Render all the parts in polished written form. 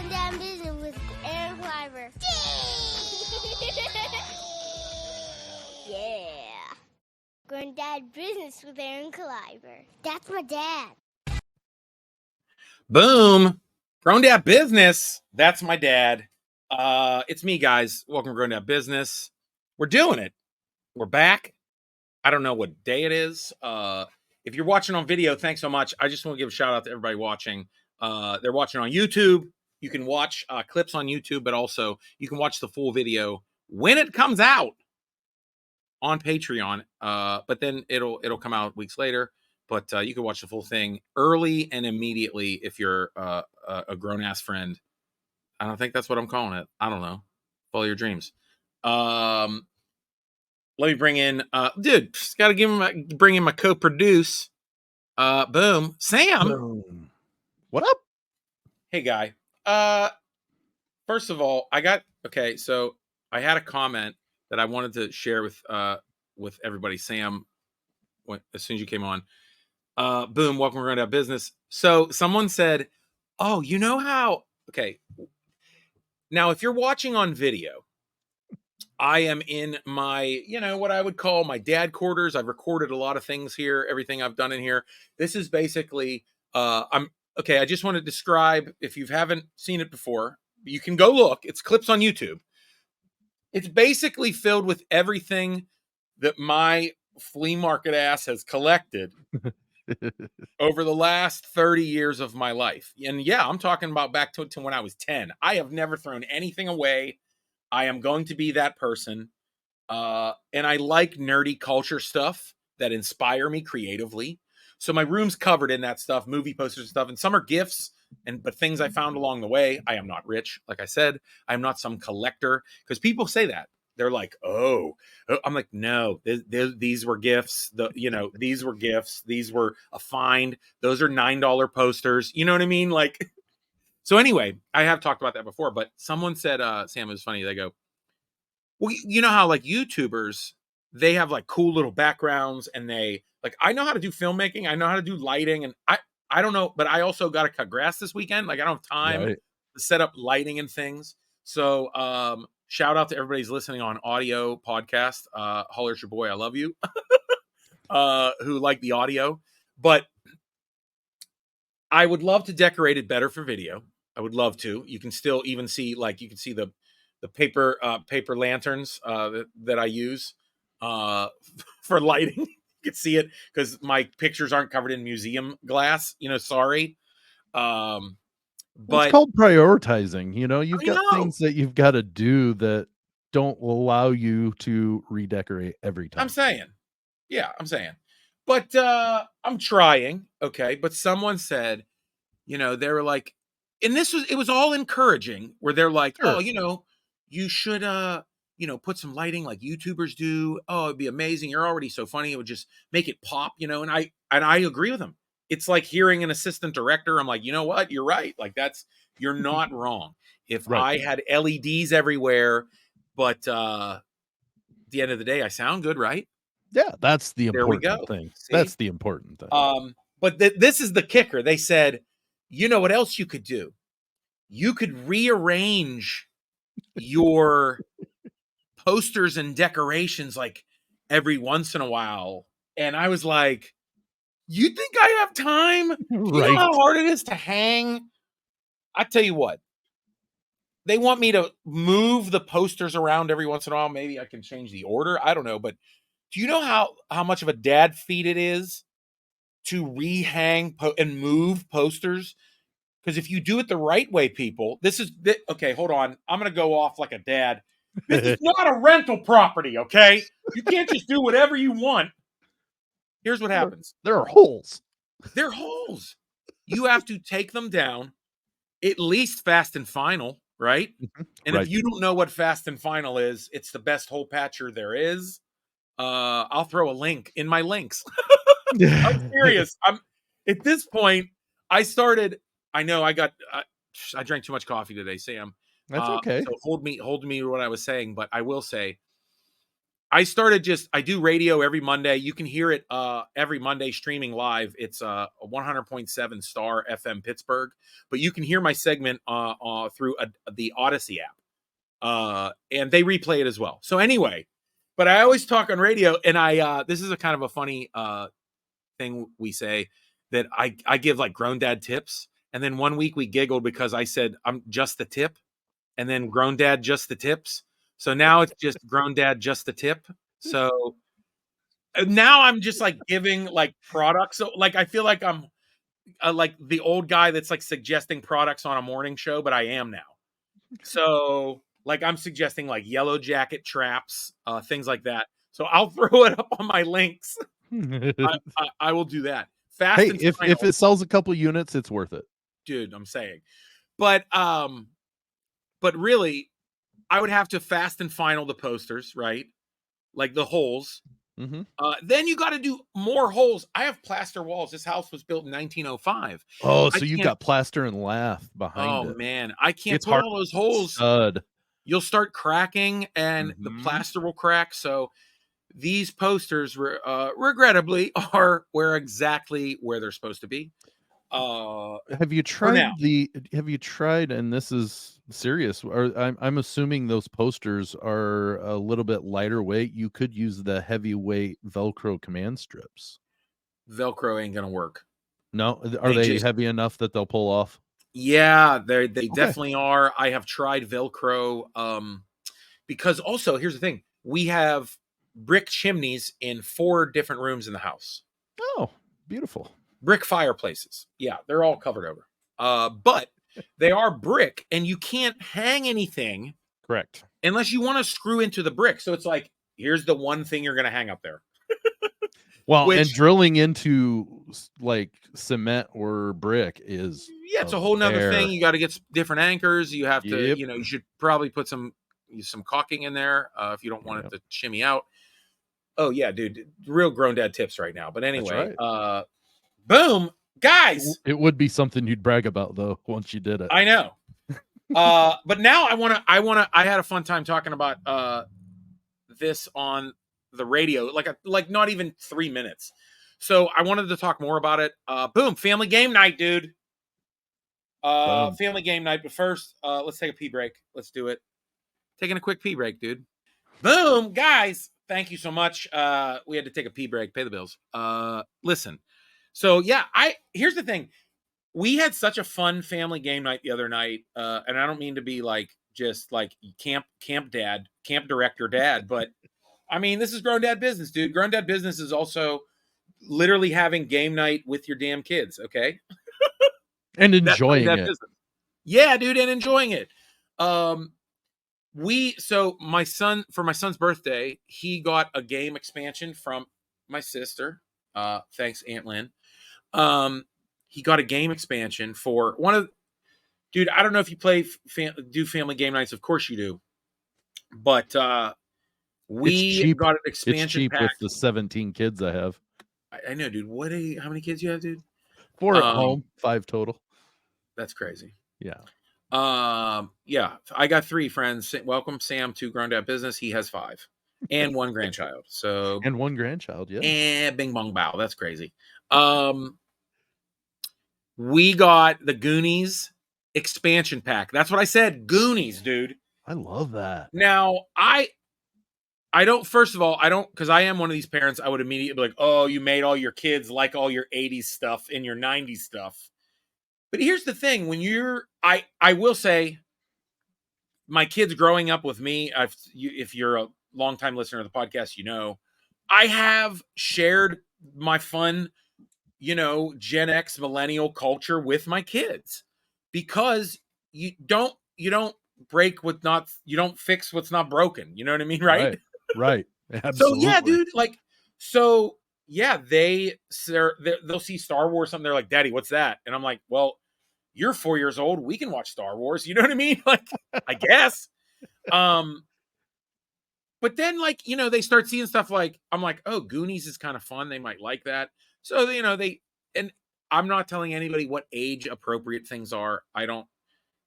Going Down Business with Aaron Kleiber. Yeah. Going Down Business with Aaron Kleiber. That's my dad. Boom. Grown Dad Business. That's my dad. It's me, guys. Welcome to Grown Dad Business. We're doing it. We're back. I don't know what day it is. If you're watching on video, thanks so much. I just want to give a shout out to everybody watching. They're watching on YouTube. You can watch clips on YouTube, but also you can watch the full video when it comes out on Patreon. But then it'll come out weeks later. But you can watch the full thing early and immediately if you're a grown-ass friend. I don't think that's what I'm calling it. I don't know. Follow your dreams. Let me bring in, dude, just got to bring in my co-produce. Boom. Sam. Boom. What up? Hey, guy. First of all, so I had a comment that I wanted to share with everybody. Sam, as soon as you came on. Boom, welcome to Grown Up Business. So someone said, oh, you know how, okay. Now, if you're watching on video, I am in my, what I would call my dad quarters. I've recorded a lot of things here, everything I've done in here. This is basically, I just want to describe, if you haven't seen it before, you can go look. It's clips on YouTube. It's basically filled with everything that my flea market ass has collected over the last 30 years of my life. And yeah, I'm talking about back to when I was 10. I have never thrown anything away. I am going to be that person. And I like nerdy culture stuff that inspire me creatively. So my room's covered in that stuff, movie posters and stuff. And some are gifts, but things I found along the way. I am not rich. Like I said, I'm not some collector, because people say that. They're like, oh, I'm like, no, these were gifts. These were gifts. These were a find. Those are $9 posters. You know what I mean? Like, so anyway, I have talked about that before, but someone said, Sam, it was funny. They go, well, you know how like YouTubers, they have like cool little backgrounds, and they like, I know how to do filmmaking. I know how to do lighting, and I don't know, but I also got to cut grass this weekend. Like, I don't have time to set up lighting and things. So, shout out to everybody's listening on audio podcast. Holler at your boy. I love you. Who like the audio, but I would love to decorate it better for video. I would love to. You can still even see, like, you can see the paper lanterns that I use for lighting. You can see it because my pictures aren't covered in museum glass. Sorry. But it's called prioritizing. You've got things that you've got to do that don't allow you to redecorate every time. I'm saying. But I'm trying. Okay. But someone said, they were like, and it was all encouraging, where they're like, sure. Oh, you should, put some lighting like YouTubers do. Oh, it'd be amazing. You're already so funny. It would just make it pop, and I agree with them. It's like hearing an assistant director. I'm like, you know what? You're right. Like, you're not wrong. If I had LEDs everywhere, but at the end of the day, I sound good, right? Yeah, that's the important thing. See? That's the important thing. But this is the kicker. They said, you know what else you could do? You could rearrange your posters and decorations like every once in a while. And I was like, you think I have time? You know how hard it is to hang? I tell you what, they want me to move the posters around every once in a while. Maybe I can change the order. I don't know. But do you know how much of a dad feat it is to rehang and move posters? Because if you do it the right way, people, okay, hold on. I'm going to go off like a dad. This is not a rental property, okay? You can't just do whatever you want. Here's what happens. There are holes. They're holes. You have to take them down, at least Fast and Final, right? Mm-hmm. And if you don't know what Fast and Final is, it's the best hole patcher there is. I'll throw a link in my links. I'm serious. At this point, I know I drank too much coffee today, Sam. That's okay. So hold me to what I was saying, but I will say, I do radio every Monday. You can hear it every Monday streaming live. It's a 100.7 Star FM Pittsburgh, but you can hear my segment through the Odyssey app. And they replay it as well. So anyway, but I always talk on radio, and this is a kind of a funny thing we say, that I give like grown dad tips. And then one week we giggled because I said I'm just the tip, and then grown dad just the tips. So now it's just grown dad just the tip. So now I'm just like giving like products. So like I feel like I'm like the old guy that's like suggesting products on a morning show, but I am now. So like I'm suggesting like yellow jacket traps, things like that. So I'll throw it up on my links. I will do that. Fast Hey, and if final, it sells a couple units, it's worth it. dude. I'm saying, but really, I would have to fast and final the posters, right? Like the holes. Mm-hmm. Then you got to do more holes. I have plaster walls. This house was built in 1905. Oh, I so you've can't. got plaster and lath behind Oh it. man, I can't It's put hard. all those holes. Stud. You'll start cracking, and the Mhm. plaster will crack. So these posters, regrettably, are exactly where they're supposed to be. Have you For now. tried, and this is serious, or I'm assuming those posters are a little bit lighter weight. You could use the heavyweight Velcro command strips. Velcro ain't gonna work. No, are they just heavy enough that they'll pull off? Yeah, they Okay. definitely are. I have tried Velcro, because also here's the thing: we have brick chimneys in 4 different rooms in the house. Oh, beautiful. Brick fireplaces. Yeah, they're all covered over. But they are brick, and you can't hang anything Correct. unless you want to screw into the brick. So it's like, here's the one thing you're going to hang up there. Well, and Which, drilling into like cement or brick is yeah, it's a whole nother bear. thing. You got to get different anchors. You have to, Yep. you should probably put some caulking in there if you don't want it to shimmy out. Oh yeah, dude, real grown dad tips right now. But anyway, right. Boom, guys. It would be something you'd brag about though once you did it. I know. But now I had a fun time talking about this on the radio, like not even 3 minutes. So I wanted to talk more about it. Boom, family game night, dude. Family game night. But first, let's take a pee break. Let's do it. Taking a quick pee break, dude. Boom, guys. Thank you so much. We had to take a pee break, pay the bills. Listen. So yeah, here's the thing. We had such a fun family game night the other night. And I don't mean to be like just like camp dad, camp director dad, but I mean, this is grown dad business, dude. Grown dad business is also literally having game night with your damn kids, okay? And enjoying it. Business. Yeah, dude, and enjoying it. So my son, for my son's birthday, he got a game expansion from my sister. Thanks, Aunt Lynn. He got a game expansion for one of, dude, I don't know if you do family game nights. Of course you do. But we got an expansion it's cheap pack. with the 17 kids I have. I know, dude. How many kids you have, dude? 4 at home, 5 total. That's crazy. Yeah. Yeah. I got 3 friends. Welcome Sam to Grown Dad Business. He has 5 and 1 grandchild. So and 1 grandchild, yeah. And bing bong bow. That's crazy. We got the Goonies expansion pack. That's what I said. Goonies, dude. I love that. Now, I don't, first of all, I don't, because I am one of these parents, I would immediately be like, oh, you made all your kids like all your 80s stuff and your 90s stuff. But here's the thing, when I will say, my kids growing up with me, if you're a longtime listener of the podcast, you know, I have shared my fun, Gen X millennial culture with my kids, because you don't break you don't fix what's not broken. You know what I mean? Right. Right. Absolutely. So yeah, dude, they'll see Star Wars something. They're like, Daddy, what's that? And I'm like, well, you're 4 years old. We can watch Star Wars. You know what I mean? Like, I guess. But then they start seeing stuff like, I'm like, oh, Goonies is kind of fun. They might like that. So, and I'm not telling anybody what age appropriate things are. I don't,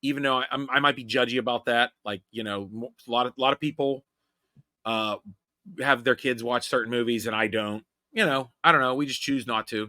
even though I might be judgy about that. Like, a lot of people have their kids watch certain movies and I don't. You know, I don't know. We just choose not to.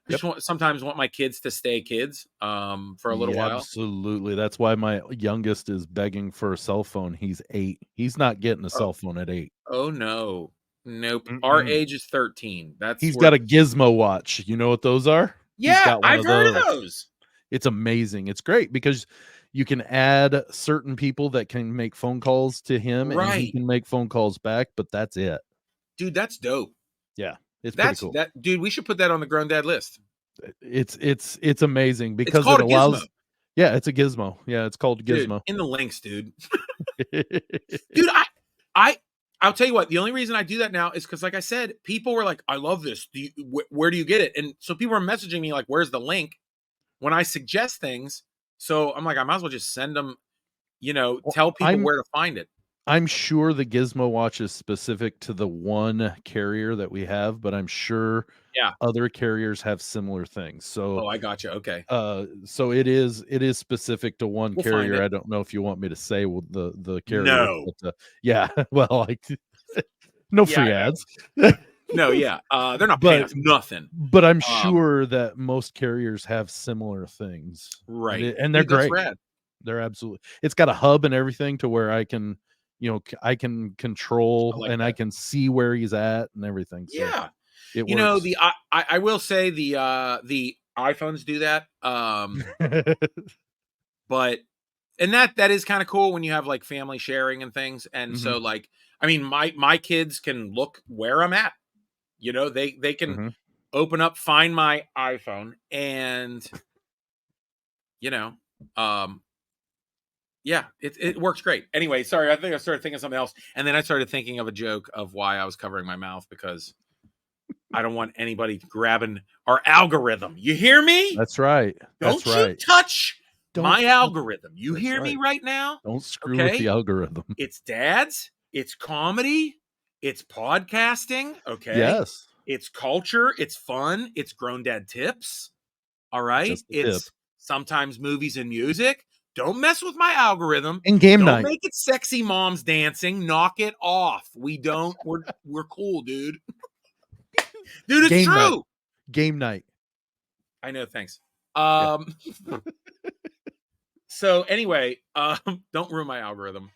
I Yep. just sometimes want my kids to stay kids for a little Yeah, while. absolutely. That's why my youngest is begging for a cell phone. He's 8. He's not getting a Oh, cell phone at 8. oh no. Nope. Our Mm-mm. age is 13. That's He's where got a Gizmo watch. You know what those are? He's Yeah, got one I've of heard of those. those. It's amazing. It's great because you can add certain people that can make phone calls to him and he Right. can make phone calls back, but that's it. Dude, that's dope. Yeah, it's pretty That's cool. that dude, we should put that on the Grown Dad list. It's amazing It's because it called a gizmo. allows. Yeah, it's a gizmo. Yeah, it's called Dude, Gizmo. in the links, dude. Dude, I I'll tell you what, the only reason I do that now is because, like I said, people were like, I love this. Where do you get it? And so people are messaging me like, where's the link? When I suggest things. So I'm like, I might as well just send them, Well, tell people where to find it. I'm sure the Gizmo watch is specific to the one carrier that we have, but I'm sure Yeah. other carriers have similar things. So Oh, I got you. Okay. so it is specific to one We'll find carrier. it. I don't know if you want me to say the carrier, No. but yeah, well, like no Yeah, free I know. ads. No, yeah. They're not paying But us nothing. but I'm Um, sure that most carriers have similar things. And right. and they're Dude, that's great. rad. They're absolutely. It's got a hub and everything to where I can, I can I control like and I that. can see where he's at and everything. So Yeah. it works. I will say the iPhones do that. But and that is kind of cool when you have like family sharing and things. And Mhm, so like, I mean, my kids can look where I'm at. They can mhm. open up, find my iPhone, and you know, um, yeah, it works great. Anyway, sorry, I think I started thinking of something else, and then I started thinking of a joke of why I was covering my mouth because I don't want anybody grabbing our algorithm. You hear me? That's right. That's Don't you right. touch Don't my touch. algorithm. You That's hear me right. right now? Don't screw with the Okay? algorithm. It's dads, it's comedy, it's podcasting, okay? Yes. It's culture, it's fun, it's grown dad tips, all right? Just a tip. It's sometimes movies and music. Don't mess with my algorithm. And game Don't night. make it sexy moms dancing. Knock it off. We're cool, dude. Dude, it's Game night. true. Game night. I know, thanks. Yeah. Um so anyway, don't ruin my algorithm.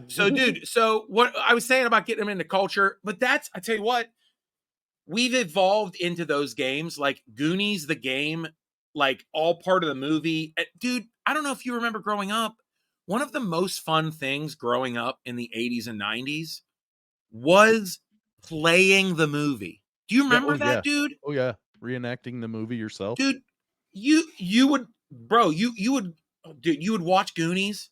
So, dude, so what I was saying about getting them into culture, but I tell you what, we've evolved into those games like Goonies, the game, like all part of the movie. Dude, I don't know if you remember growing up, one of the most fun things growing up in the 80s and 90s was playing the movie. Do you Yeah. Oh remember yeah. that, dude? Oh yeah. Reenacting the movie yourself. Dude, you would, bro, you would, dude, you would watch Goonies.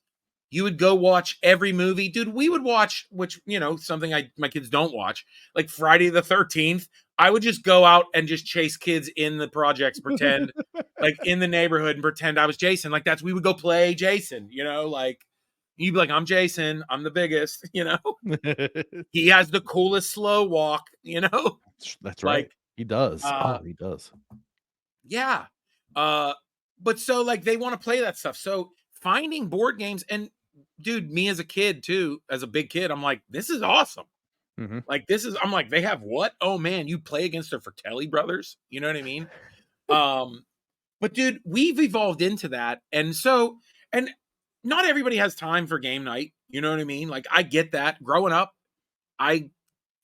You would go watch every movie, dude. We would watch, which something my kids don't watch, like Friday the 13th. I would just go out and just chase kids in the projects, pretend like in the neighborhood, and pretend I was Jason. Like we would go play Jason. Like you'd be like, I'm Jason, I'm the biggest. He has the coolest slow walk. That's right. Like He does. uh Oh, he does. yeah. But so like they want to play that stuff. So finding board games and dude, me as a kid too, as a big kid, I'm like, this is awesome. Mhm. Like I'm like, they have what? Oh man, you play against the Fratelli brothers. You know what I mean? Um, but dude, we've evolved into that. And not everybody has time for game night. You know what I mean? Like I get that. Growing up, I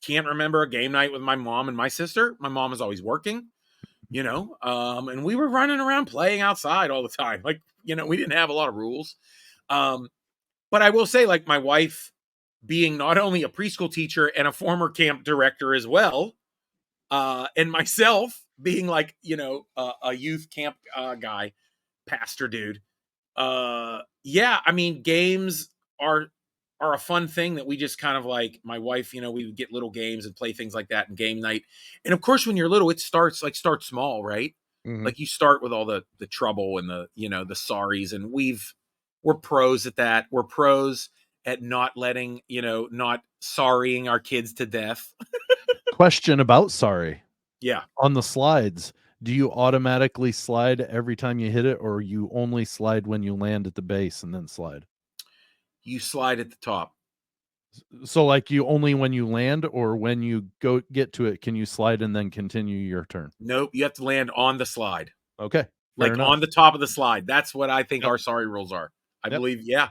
can't remember a game night with my mom and my sister. My mom was always working. And we were running around playing outside all the time. Like, we didn't have a lot of rules. Um, but I will say, like, my wife being not only a preschool teacher and a former camp director as well, and myself being like, a youth camp guy, pastor dude. Yeah, I mean, games are are a fun thing that we just kind of like my wife, we would get little games and play things like that in game night. And of course, when you're little, it starts small, right? Mhm. Like you start with all the trouble and the sorries, and we're pros at that. We're pros at not letting, not sorrying our kids to death. Question about sorry. Yeah. On the slides, do you automatically slide every time you hit it, or you only slide when you land at the base and then slide? You slide at the top. So like you only when you land or when you go get to it can you slide and then continue your turn? Nope, you have to land on the slide. Okay. Fair Like enough. on the top of the slide. That's what I think Yep. our sorry rules are. I Yep. believe, yeah.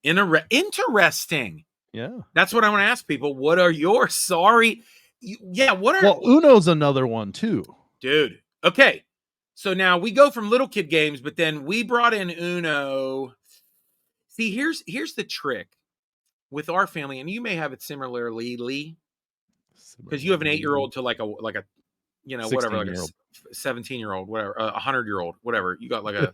Interesting. Yeah. That's what I want to ask people. What are your sorry? What are Well, Uno's another one too. dude? Okay, so now we go from little kid games, but then we brought in Uno. See, here's the trick with our family, and you may have it similarly, Lee, because you have an 8-year-old to like a whatever, like 16-year-old. a 17-year-old, whatever, a 100-year-old, whatever. You got like a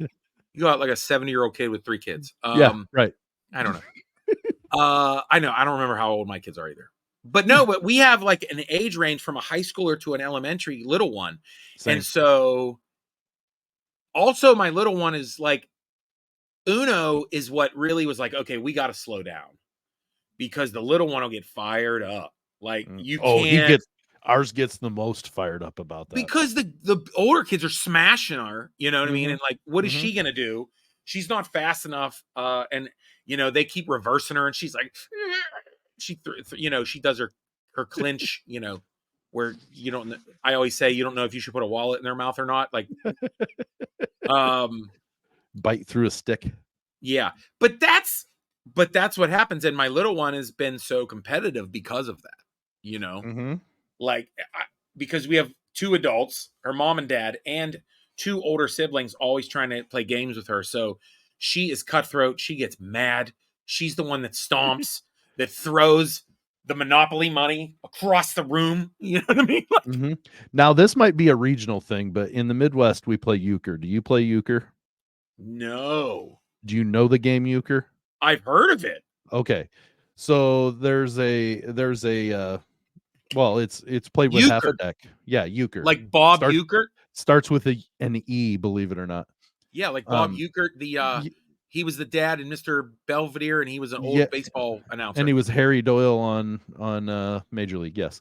70-year-old kid with 3 kids. Yeah, right. I don't know. I know. I don't remember how old my kids are either. But no, but we have like an age range from a high schooler to an elementary little one. Same. And so also my little one is like, Uno is what really was like, okay, we got to slow down because the little one will get fired up. Like you can't. Ours gets the most fired up about that. Because the older kids are smashing her, you know what I mean? Mhm. And like, what is she going to do? She's not fast enough. And they keep reversing her and she's like, she does her clinch, where you don't, I always say, you don't know if you should put a wallet in their mouth or not. Like, bite through a stick. yeah, but that's what happens. And my little one has been so competitive because of that, Mm-hmm. like, because we have 2 adults, her mom and dad, and 2 older siblings always trying to play games with her. So she is cutthroat. She gets mad. She's the one that stomps, that throws the Monopoly money across the room. You know what I mean? Like, Mm-hmm. Now, this might be a regional thing, but in the Midwest, we play euchre. Do you play euchre? no. Do you know the game euchre? I've heard of it. Okay. So there's a well, it's played with half a Euchre. deck. Yeah, euchre. Like Bob Euchre? Starts with an E, believe it or not. Yeah, like Bob Euchre. He was the dad in Mr. Belvedere, and he was an old baseball announcer. And he was Harry Doyle on Major League. Yes.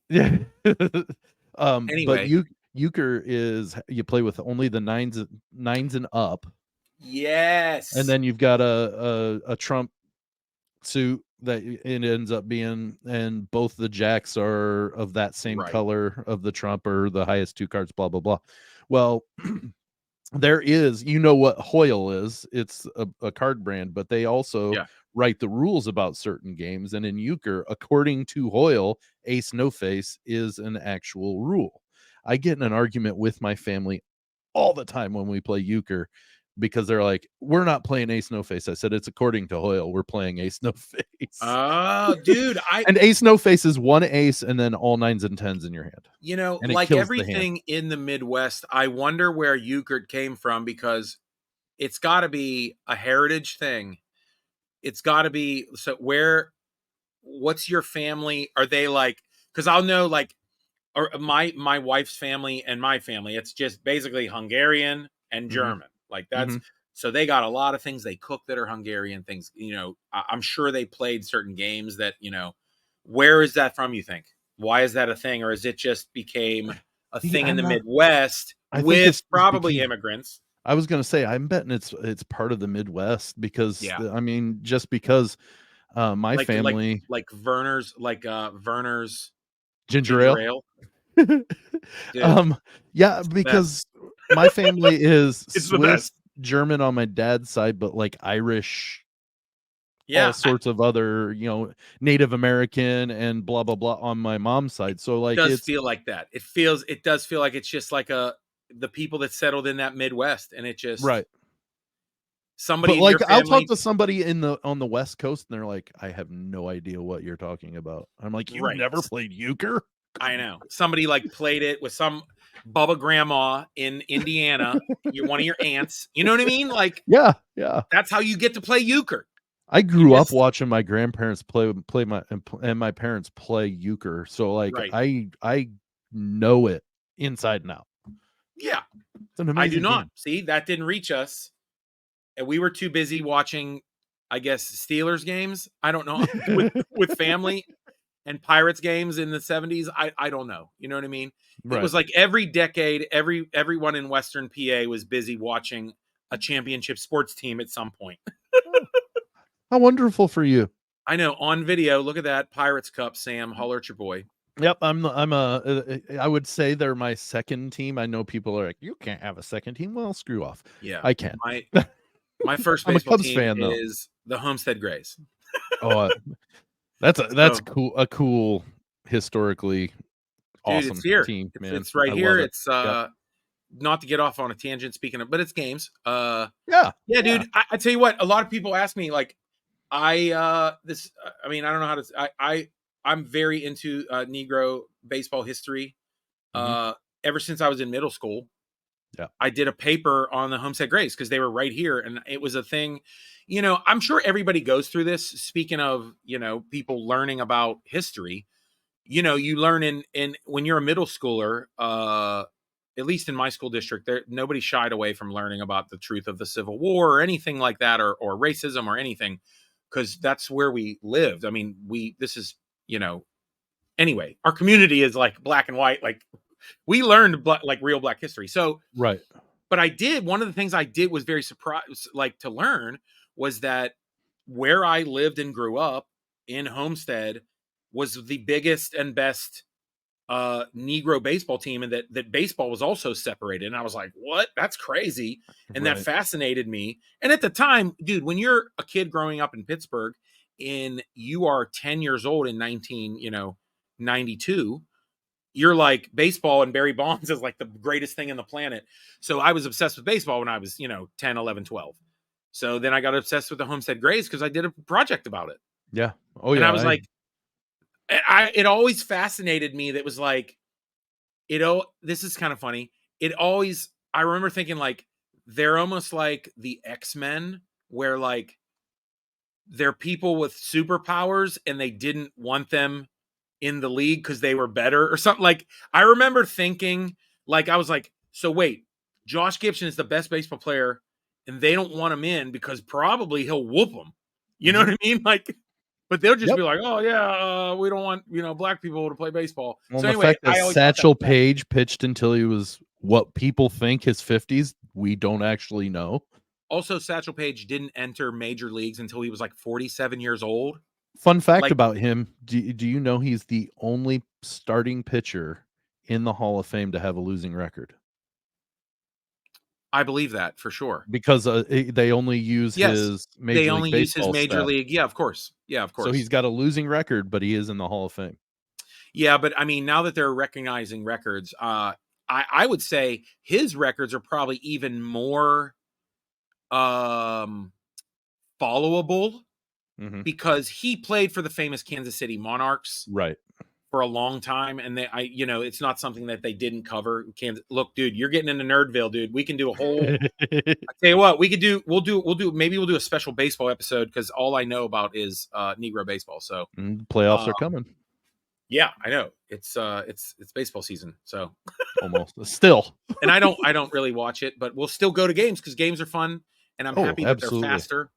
Yeah. Anyway. But euchre is you play with only the nines and up. Yes. And then you've got a trump suit that it ends up being, and both the jacks are of that same color of the trump or the highest 2 cards, blah blah blah. Well, there is, what Hoyle is. It's a card brand, but they also write the rules about certain games. And in euchre, according to Hoyle, ace no face is an actual rule. I get in an argument with my family all the time when we play euchre because they're like, we're not playing ace no face. I said, it's according to Hoyle, we're playing ace no face. Oh, dude. And ace no face is 1 ace and then all 9s and 10s in your hand. And Like everything in the Midwest, I wonder where euchre came from, because it's got to be a heritage thing. It's got to be. So what's your family? Are they like, because I'll know, like, or my wife's family and my family, it's just basically Hungarian and German. Like that's, so they got a lot of things they cook that are Hungarian things. I'm sure they played certain games that, where is that from, you think? Why is that a thing? Or is it just became a thing in the Midwest with probably immigrants? I was going to say, I'm betting it's part of the Midwest because, just because my family. Like Werner's Ginger ale. Because my family is Swiss, German on my dad's side, but like Irish, all sorts of other, Native American and blah blah blah on my mom's side. So like, it does feel like that. It does feel like it's just like the people that settled in that Midwest, and it just somebody. But like, I'll talk to somebody on the West Coast, and they're like, I have no idea what you're talking about. I'm like, you've never played euchre? I know. Somebody like played it with some Bubba grandma in Indiana. You're one of your aunts. You know what I mean? Like, yeah. That's how you get to play euchre. I grew up watching my grandparents play my parents play euchre. So like, I know it inside and out. Yeah. It's an amazing I do not. game. See, that didn't reach us. And we were too busy watching, I guess, Steelers games. I don't know. with family. And Pirates games in the 70s, I don't know. You know what I mean? It was like every decade, everyone in Western PA was busy watching a championship sports team at some point. How wonderful for you. I know, on video. Look at that Pirates Cup, Sam. Holler at your boy. Yep, I would say they're my second team. I know people are like, you can't have a second team. Well, screw off. Yeah, I can. my first I'm a baseball Cubs team fan, though. is the Homestead Grays. Oh, that's So, cool. A cool, historically dude, it's awesome here. team, man. It's right I here. love it. It's Yep. not to get off on a tangent. Speaking of, but it's games. Yeah. Yeah, dude. I tell you what. A lot of people ask me like, I mean, I don't know how to. I'm very into Negro baseball history. Mhm. Ever since I was in middle school, Yeah. I did a paper on the Homestead Grays because they were right here, and it was a thing. You know, I'm sure everybody goes through this. Speaking of, you know, people learning about history, you know, you learn in when you're a middle schooler. At least in my school district, there nobody shied away from learning about the truth of the Civil War or anything like that, or racism or anything, because that's where we lived. I mean, this is, you know, anyway, our community is like black and white. Like we learned like real black history. So, Right. but one of the things I did was very surprised, like to learn was that where I lived and grew up in Homestead was the biggest and best Negro baseball team, and that baseball was also separated. And I was like, what? That's crazy. And that Right. fascinated me. And at the time, dude, when you're a kid growing up in Pittsburgh and you are 10 years old in 92, you're like, baseball and Barry Bonds is like the greatest thing in the planet. So I was obsessed with baseball when I was, 10, 11, 12. So then I got obsessed with the Homestead Grays because I did a project about it. Yeah. Oh And yeah. I was like, it always fascinated me that was like, this is kind of funny. I remember thinking like, they're almost like the X-Men where like they're people with superpowers and they didn't want them in the league because they were better or something. Like I remember thinking, like I was like, so wait, Josh Gibson is the best baseball player, and they don't want him in because probably he'll whoop them. You know what I mean? Like, but they'll just Yep. be like, oh yeah, we don't want black people to play baseball. Well, So the anyway, fact that I always thought that Satchel was fascinating. Paige pitched until he was what people think his 50s, we don't actually know. Also, Satchel Paige didn't enter major leagues until he was like 47 years old. Fun fact Like, about him, do you know he's the only starting pitcher in the Hall of Fame to have a losing record? I believe that for sure. Because they only use Yes, his they Major League only use his Baseball major stat. league. Yeah, of course. Yeah, of So course. he's got a losing record, but he is in the Hall of Fame. Yeah, but I mean, now that they're recognizing records, I would say his records are probably even more followable Mhm. because he played for the famous Kansas City Monarchs Right. for a long time, and it's not something that they didn't cover. Look, dude, you're getting into Nerdville, dude. We can do a whole. I tell you what, we'll do a special baseball episode because all I know about is Negro baseball. So Playoffs are coming. yeah, I know it's baseball season. So Almost still. and I don't really watch it, but we'll still go to games because games are fun, and I'm happy that absolutely. they're faster.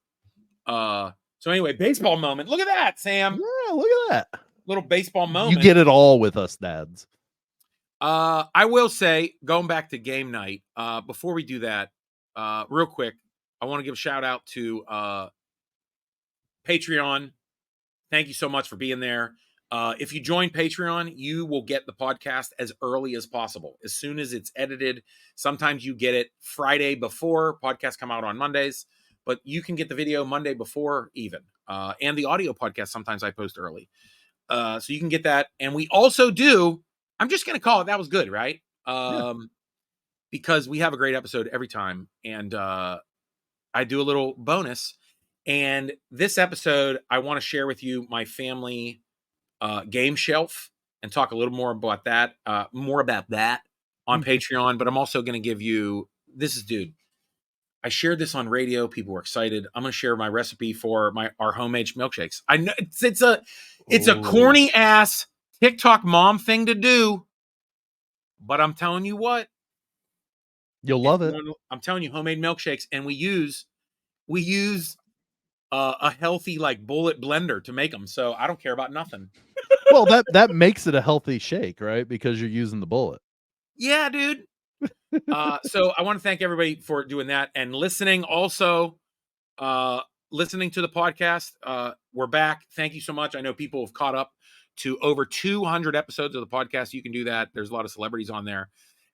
So anyway, baseball moment. Look at that, Sam. Yeah, look at that. Little baseball moment. You get it all with us dads. I will say, going back to game night, before we do that, real quick, I want to give a shout out to Patreon. Thank you so much for being there. If you join Patreon, you will get the podcast as early as possible. As soon as it's edited, sometimes you get it Friday before. Podcasts come out on Mondays, but you can get the video Monday before even. And the audio podcast, sometimes I post early. So you can get that. And we also do, I'm just going to call it, that was good, right? Because we have a great episode every time. And I do a little bonus. And this episode, I want to share with you my family game shelf and talk a little more about that on Patreon. But I'm also going to give you, dude, I shared this on radio. People were excited. I'm going to share my recipe for our homemade milkshakes. I know it's a corny ass TikTok mom thing to do, but I'm telling you what, you'll love it. I'm telling you, homemade milkshakes, and we use a healthy like bullet blender to make them. So I don't care about nothing. Well, that makes it a healthy shake, right? Because you're using the bullet. Yeah, dude. So I want to thank everybody for doing that and listening. Also, listening to the podcast. We're back. Thank you so much. I know people have caught up to over 200 episodes of the podcast. You can do that. There's a lot of celebrities on there.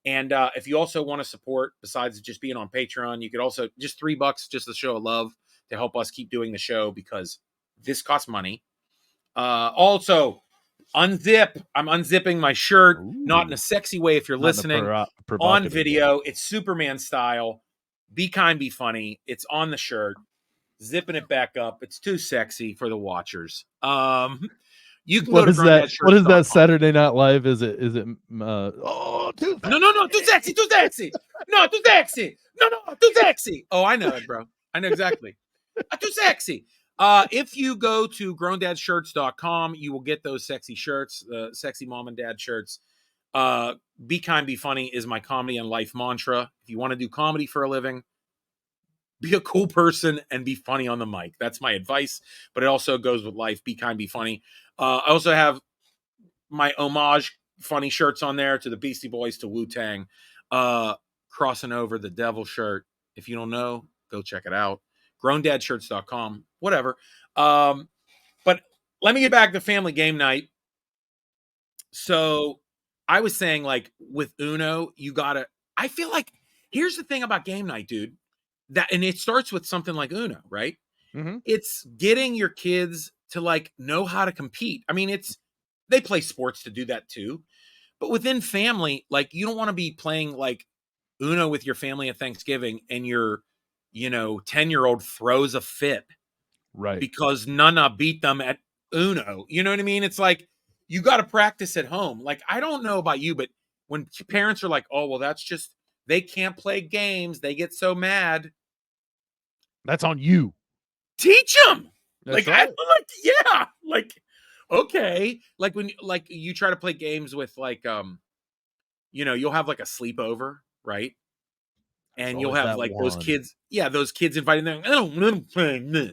And if you also want to support, besides just being on Patreon, you could also just $3 just to show a love to help us keep doing the show, because this costs money. Also, unzip. I'm unzipping my shirt, not in a sexy way if you're listening. On video, it's Superman style. Be kind, be funny. It's on the shirt. Zipping it back up. It's too sexy for the watchers. You can go to What is that Saturday Night Live? Is it no, too sexy, too sexy. No, too sexy. No, too sexy. Oh, I know it, bro. I know exactly. Too sexy. If you go to growndadsshirts.com, you will get those sexy shirts, the sexy mom and dad shirts. Be kind, be funny is my comedy and life mantra. If you want to do comedy for a living, be a cool person and be funny on the mic. That's my advice, but it also goes with life. Be kind, be funny. I also have my homage funny shirts on there to the Beastie Boys, to Wu-Tang, crossing over the devil shirt. If you don't know, go check it out. GrownDadShirts.com, whatever. But let me get back to family game night. So I was saying, like, with Uno, I feel like, here's the thing about game night, dude, and it starts with something like Uno, right? Mm-hmm. It's getting your kids to, like, know how to compete. I mean, they play sports to do that too, but within family, like, you don't want to be playing like Uno with your family at Thanksgiving and your 10-year-old throws a fit, right? Because Nana beat them at Uno. You know what I mean? It's like, you got to practice at home. Like, I don't know about you, but when parents are like, oh, well, that's just, they can't play games, they get so mad. That's on you. Teach them. That's like, right. Yeah, like, okay. Like, when, like, you try to play games with, like, you'll have like a sleepover, right? And you'll have like those kids inviting them. I don't want to play this.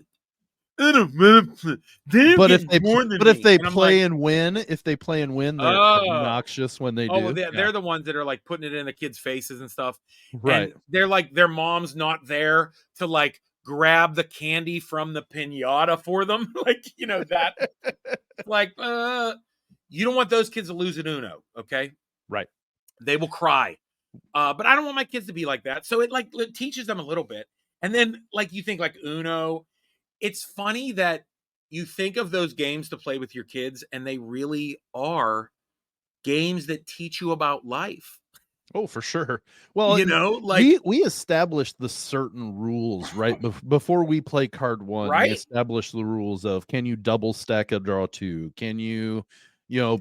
But if they play and win, they're obnoxious when they do. Well, they're the ones that are like putting it in the kids' faces and stuff. Right. And they're like, their mom's not there to like grab the candy from the piñata for them. Like, that. Like, you don't want those kids to lose at Uno, okay? Right. They will cry. But I don't want my kids to be like that. So it teaches them a little bit. And then, like, you think like Uno, it's funny that you think of those games to play with your kids, and they really are games that teach you about life. Oh, for sure. Well, like, we established the certain rules, right? Before we play card one, right? We established the rules of, can you double stack a draw two? Can you,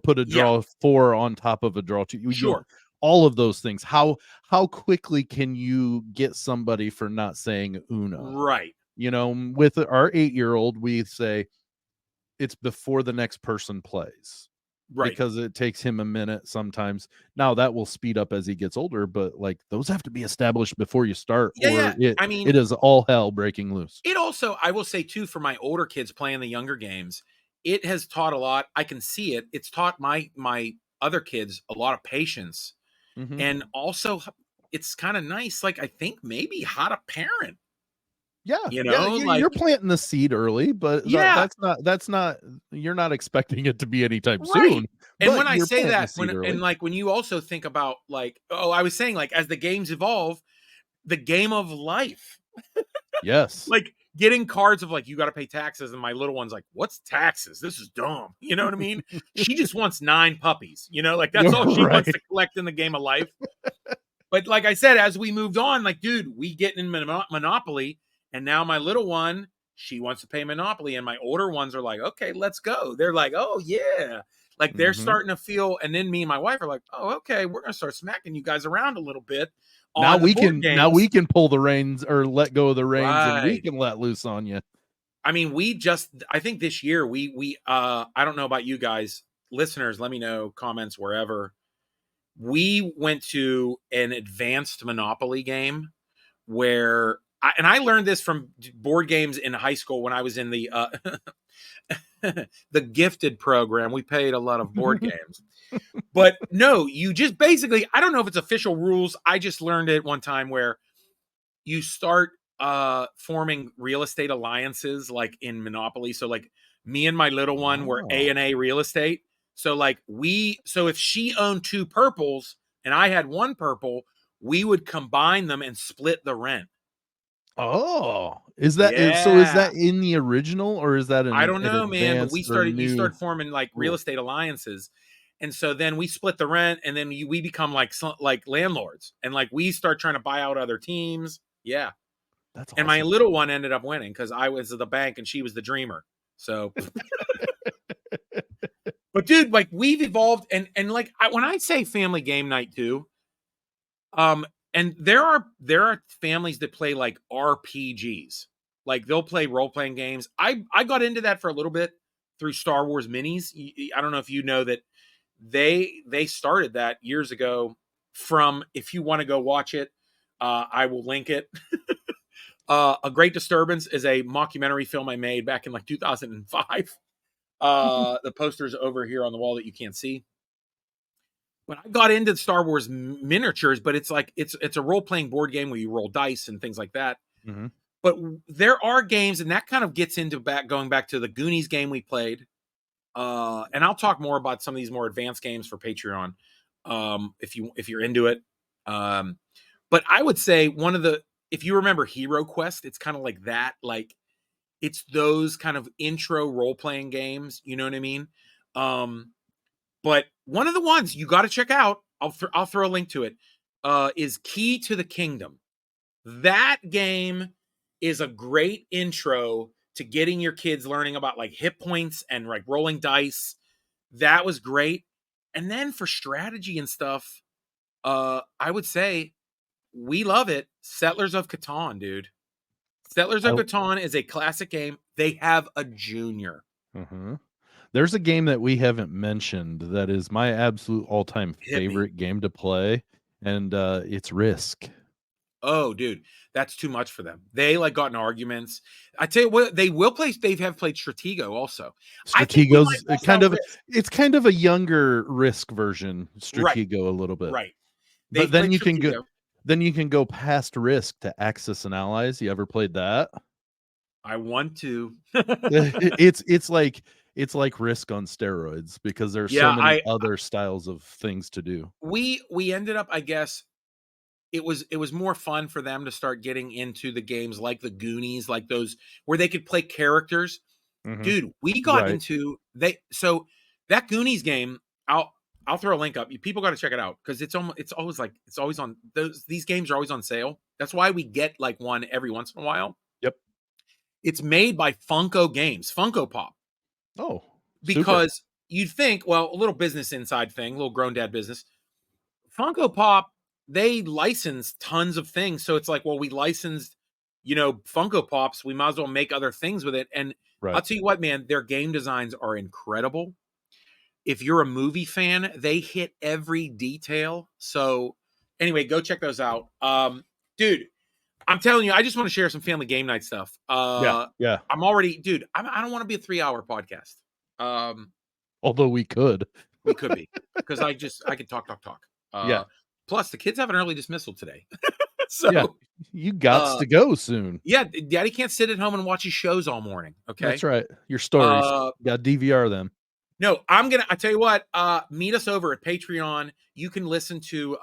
put a draw four on top of a draw two? Sure. All of those things. How quickly can you get somebody for not saying Uno? Right. With our 8-year-old, we say it's before the next person plays. Right. Because it takes him a minute sometimes. Now that will speed up as he gets older, but like, those have to be established before you start, it is all hell breaking loose. It also, I will say too, for my older kids playing the younger games, it has taught a lot. I can see it. It's taught my other kids a lot of patience. Mm-hmm. And also, it's kind of nice. Like, I think maybe how to parent. Yeah, you're planting the seed early, but that's not you're not expecting it to be anytime soon. And when I say that, when you also think about, like, I was saying, like, as the games evolve, the game of life. Yes. Like, getting cards of like, you got to pay taxes, and my little one's like, what's taxes? This is dumb. You know what I mean? She just wants 9 puppies. Like, that's all she wants to collect in the game of life. But like I said, as we moved on, like, dude, we get in Monopoly. And now my little one, she wants to pay Monopoly. And my older ones are like, okay, let's go. They're like, oh, yeah. Like, they're starting to feel. And then me and my wife are like, oh, okay, we're going to start smacking you guys around a little bit. Now we can pull the reins, or let go of the reins, and we can let loose on you. I mean, I think this year I don't know about you guys, listeners, let me know, comments, wherever. We went to an advanced Monopoly game where, and I learned this from board games in high school when I was in the the gifted program. We played a lot of board games. But no, you just basically, I don't know if it's official rules. I just learned it one time where you start forming real estate alliances like in Monopoly. So like me and my little one were A&A real estate. So like so if she owned 2 purples and I had 1 purple, we would combine them and split the rent. Oh, is that in the original, or is that I an don't know, man, but advanced or you new started forming like real rule? estate alliances. And so then we split the rent, and then we become like landlords, and like we start trying to buy out other teams. Yeah. That's And my awesome. little one ended up winning because I was the bank and she was the dreamer. So, but dude, like we've evolved, and like when I say family game night too, and there are families that play like RPGs, like they'll play role playing games. I got into that for a little bit through Star Wars minis. I don't know if you know that they started that years ago. From, if you want to go watch it, I will link it. A Great Disturbance is a mockumentary film I made back in like 2005. The poster's over here on the wall that you can't see. When I got into Star Wars miniatures, but it's like it's a role-playing board game where you roll dice and things like that. Mm-hmm. But there are games, and that kind of gets into going back to the Goonies game we played. And I'll talk more about some of these more advanced games for Patreon, if you're into it. But I would say if you remember Hero Quest, it's kind of like that. Like it's those kind of intro role-playing games. You know what I mean? But one of the ones you got to check out, I'll throw a link to it, is Key to the Kingdom. That game is a great intro to getting your kids learning about like hit points and like rolling dice. That was great. And then for strategy and stuff, I would say we love it. Settlers of Catan, dude. Settlers of Catan is a classic game. They have a junior. Mm-hmm. There's a game that we haven't mentioned that is my absolute all-time favorite game to play, and it's Risk. Oh, dude, that's too much for them. They like got in arguments. I tell you what, they will play. They have played Stratego also. Stratego's kind of a younger Risk version. Stratego a little bit, right? But then you can go past Risk to Axis and Allies. You ever played that? I want to. it's like Risk on steroids because there's so many other styles of things to do. We ended up, I guess, it was more fun for them to start getting into the games like the Goonies, like those where they could play characters. Mm-hmm. Dude, we got into so that Goonies game. I'll throw a link up. People got to check it out because it's always on these games are always on sale. That's why we get like one every once in a while. Yep. It's made by Funko Games, Funko Pop. Oh, because you'd think, well, a little business inside thing, a little grown dad business. Funko Pop, they license tons of things. So it's like, well, we licensed, Funko Pops. We might as well make other things with it. And I'll tell you what, man, their game designs are incredible. If you're a movie fan, they hit every detail. So anyway, go check those out. Dude, I'm telling you, I just want to share some family game night stuff. Yeah. I'm already, dude, I don't want to be a 3-hour podcast. Although we could be, because I could talk. Yeah. Plus the kids have an early dismissal today. So you got to go soon. Yeah. Daddy can't sit at home and watch his shows all morning. Okay. That's right. Your stories. Got DVR them. No, I tell you what, meet us over at Patreon. You can listen to,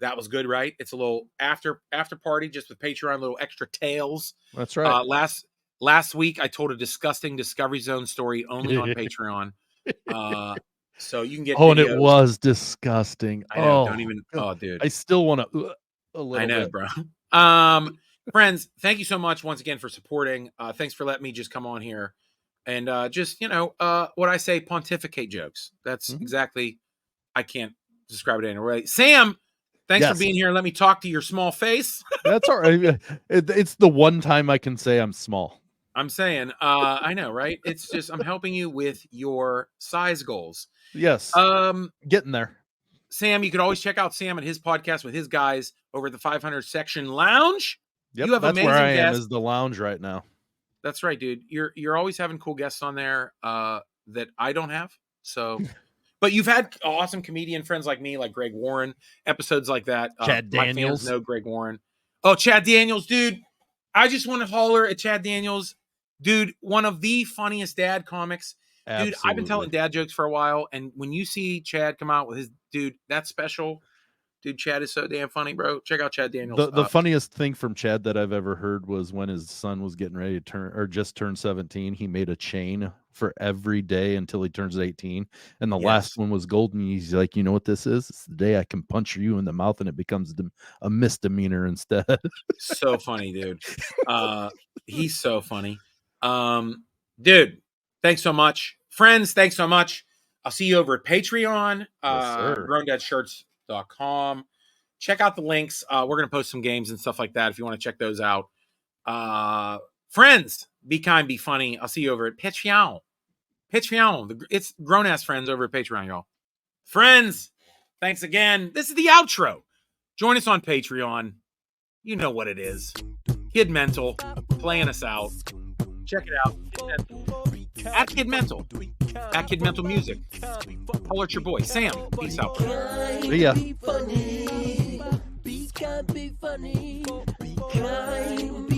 That Was Good, right? It's a little after party just with Patreon, a little extra tales. That's right. Last week I told a disgusting Discovery Zone story only on Patreon. So you can get videos. And it was disgusting. I know, don't even. Oh, dude. I still want to a little I know, bit. Bro. Friends, thank you so much once again for supporting. Thanks for letting me just come on here and just, what I say, pontificate jokes. That's exactly, I can't describe it any way. Sam, thanks for being here. Let me talk to your small face. That's all right. It's the one time I can say I'm small. I'm saying, I know, right? It's just, I'm helping you with your size goals. Yes. Getting there. Sam, you could always check out Sam and his podcast with his guys over at the 500 Section Lounge. Yep, you have that's amazing where I guests. am, is the lounge right now. That's right, dude. You're always having cool guests on there that I don't have. So, but you've had awesome comedian friends like me, like Greg Warren, episodes like that. Chad Daniels. My fans know Greg Warren. Oh, Chad Daniels, dude. I just want to holler at Chad Daniels, dude. One of the funniest dad comics. Dude, I've been telling dad jokes for a while, and when you see Chad come out with his dude, that's special. Dude, Chad is so damn funny, bro. Check out Chad Daniels. The funniest thing from Chad that I've ever heard was when his son was getting ready to turn or just turned 17. He made a chain for every day until he turns 18. And the last one was golden. He's like, you know what this is? It's the day I can punch you in the mouth and it becomes a misdemeanor instead. So funny, dude. He's so funny. Dude, thanks so much. Friends, thanks so much. I'll see you over at Patreon, GrownDadShirts.com. Check out the links. We're going to post some games and stuff like that if you want to check those out. Friends, be kind, be funny. I'll see you over at Patreon. Patreon. It's grown-ass friends over at Patreon, y'all. Friends, thanks again. This is the outro. Join us on Patreon. You know what it is. Kid Mental playing us out. Check it out. At Kid Mental. At Kid Mental Music. Holler at your boy. Sam, peace out. See ya. Be kind, be funny. Be kind.